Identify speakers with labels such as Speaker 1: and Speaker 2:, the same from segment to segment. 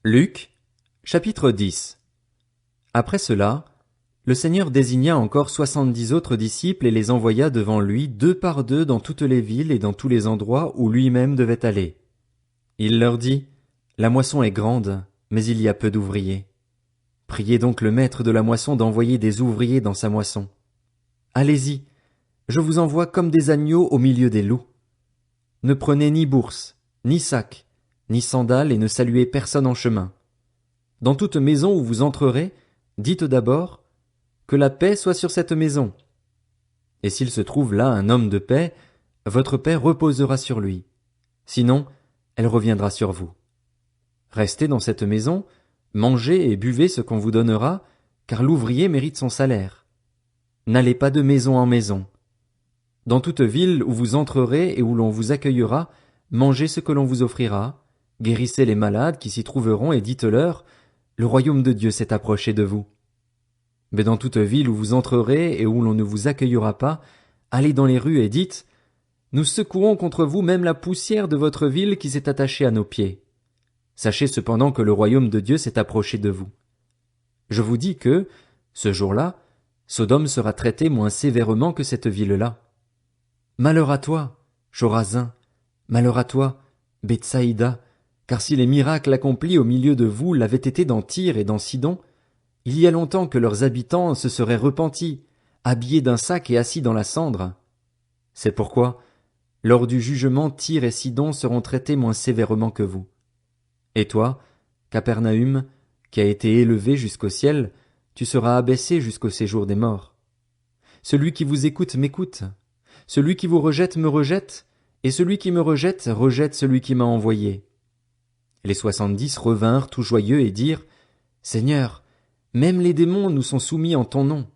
Speaker 1: Luc, chapitre 10. Après cela, le Seigneur désigna encore 70 autres disciples et les envoya devant lui deux par deux dans toutes les villes et dans tous les endroits où lui-même devait aller. Il leur dit, La moisson est grande, mais il y a peu d'ouvriers. Priez donc le maître de la moisson d'envoyer des ouvriers dans sa moisson. Allez-y, je vous envoie comme des agneaux au milieu des loups. Ne prenez ni bourse, ni sac, ni sandales et ne saluez personne en chemin. Dans toute maison où vous entrerez, dites d'abord, que la paix soit sur cette maison. Et s'il se trouve là un homme de paix, votre paix reposera sur lui. Sinon, elle reviendra sur vous. Restez dans cette maison, mangez et buvez ce qu'on vous donnera, car l'ouvrier mérite son salaire. N'allez pas de maison en maison. Dans toute ville où vous entrerez et où l'on vous accueillera, mangez ce que l'on vous offrira, guérissez les malades qui s'y trouveront et dites-leur, le royaume de Dieu s'est approché de vous. Mais dans toute ville où vous entrerez et où l'on ne vous accueillera pas, allez dans les rues et dites, nous secouons contre vous même la poussière de votre ville qui s'est attachée à nos pieds. Sachez cependant que le royaume de Dieu s'est approché de vous. Je vous dis que, ce jour-là, Sodome sera traitée moins sévèrement que cette ville-là. Malheur à toi, Chorazin, malheur à toi, Bethsaïda, car si les miracles accomplis au milieu de vous l'avaient été dans Tyr et dans Sidon, il y a longtemps que leurs habitants se seraient repentis, habillés d'un sac et assis dans la cendre. C'est pourquoi, lors du jugement, Tyr et Sidon seront traités moins sévèrement que vous. Et toi, Capernaüm, qui a été élevé jusqu'au ciel, tu seras abaissé jusqu'au séjour des morts. Celui qui vous écoute m'écoute, celui qui vous rejette me rejette, et celui qui me rejette rejette celui qui m'a envoyé. Les 70 revinrent tout joyeux et dirent, Seigneur, même les démons nous sont soumis en ton nom.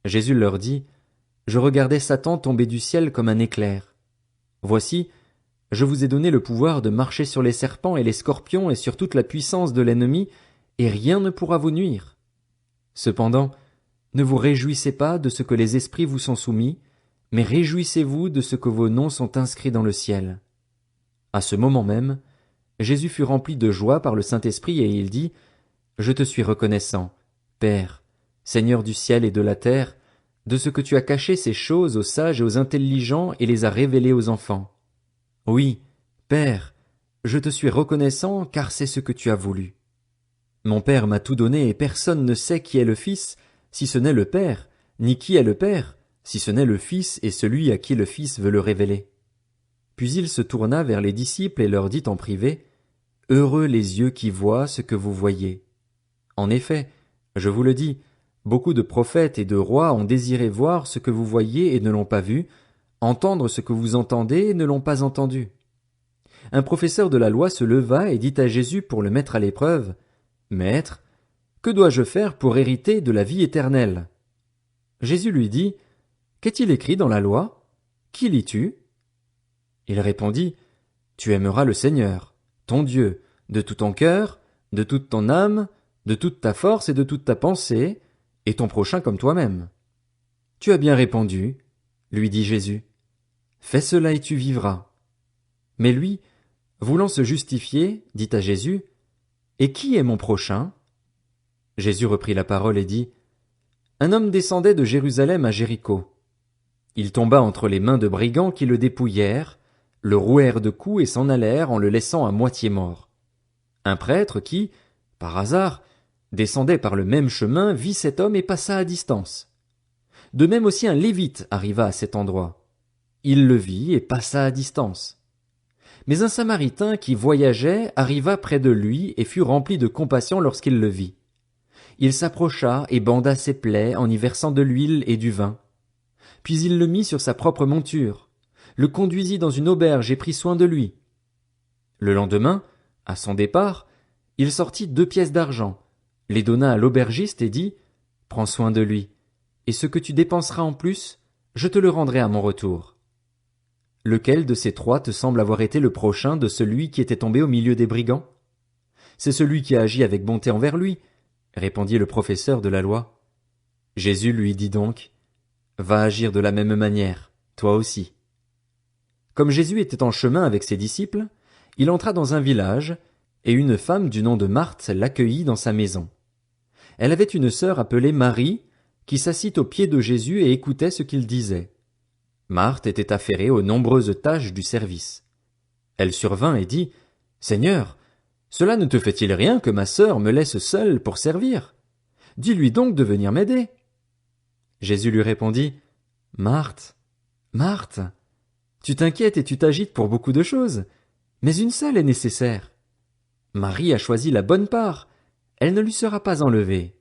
Speaker 1: Jésus leur dit, Je regardais Satan tomber du ciel comme un éclair. Voici, je vous ai donné le pouvoir de marcher sur les serpents et les scorpions et sur toute la puissance de l'ennemi, et rien ne pourra vous nuire. Cependant, ne vous réjouissez pas de ce que les esprits vous sont soumis, mais réjouissez-vous de ce que vos noms sont inscrits dans le ciel. À ce moment même, Jésus fut rempli de joie par le Saint-Esprit et il dit, Je te suis reconnaissant, Père, Seigneur du ciel et de la terre, de ce que tu as caché ces choses aux sages et aux intelligents et les as révélées aux enfants. Oui, Père, je te suis reconnaissant car c'est ce que tu as voulu. Mon Père m'a tout donné et personne ne sait qui est le Fils, si ce n'est le Père, ni qui est le Père, si ce n'est le Fils et celui à qui le Fils veut le révéler. Puis il se tourna vers les disciples et leur dit en privé, Heureux les yeux qui voient ce que vous voyez. En effet, je vous le dis, beaucoup de prophètes et de rois ont désiré voir ce que vous voyez et ne l'ont pas vu, entendre ce que vous entendez et ne l'ont pas entendu. Un professeur de la loi se leva et dit à Jésus pour le mettre à l'épreuve, Maître, que dois-je faire pour hériter de la vie éternelle? Jésus lui dit, Qu'est-il écrit dans la loi? Qui lis-tu? Il répondit, Tu aimeras le Seigneur, ton Dieu, de tout ton cœur, de toute ton âme, de toute ta force et de toute ta pensée, et ton prochain comme toi-même. Tu as bien répondu, lui dit Jésus. Fais cela et tu vivras. Mais lui, voulant se justifier, dit à Jésus, Et qui est mon prochain? Jésus reprit la parole et dit, Un homme descendait de Jérusalem à Jéricho. Il tomba entre les mains de brigands qui le dépouillèrent, le rouèrent de coups et s'en allèrent en le laissant à moitié mort. Un prêtre qui, par hasard, descendait par le même chemin vit cet homme et passa à distance. De même aussi un lévite arriva à cet endroit. Il le vit et passa à distance. Mais un samaritain qui voyageait arriva près de lui et fut rempli de compassion lorsqu'il le vit. Il s'approcha et banda ses plaies en y versant de l'huile et du vin. Puis il le mit sur sa propre monture, le conduisit dans une auberge et prit soin de lui. Le lendemain, à son départ, il sortit 2 pièces d'argent, les donna à l'aubergiste et dit, Prends soin de lui, et ce que tu dépenseras en plus, je te le rendrai à mon retour. Lequel de ces 3 te semble avoir été le prochain de celui qui était tombé au milieu des brigands? C'est celui qui a agi avec bonté envers lui, répondit le professeur de la loi. Jésus lui dit donc, Va agir de la même manière, toi aussi. Comme Jésus était en chemin avec ses disciples, il entra dans un village, et une femme du nom de Marthe l'accueillit dans sa maison. Elle avait une sœur appelée Marie, qui s'assit aux pieds de Jésus et écoutait ce qu'il disait. Marthe était affairée aux nombreuses tâches du service. Elle survint et dit, « Seigneur, cela ne te fait-il rien que ma sœur me laisse seule pour servir? Dis-lui donc de venir m'aider. » Jésus lui répondit, « Marthe, Marthe, tu t'inquiètes et tu t'agites pour beaucoup de choses, mais une seule est nécessaire. Marie a choisi la bonne part, elle ne lui sera pas enlevée. »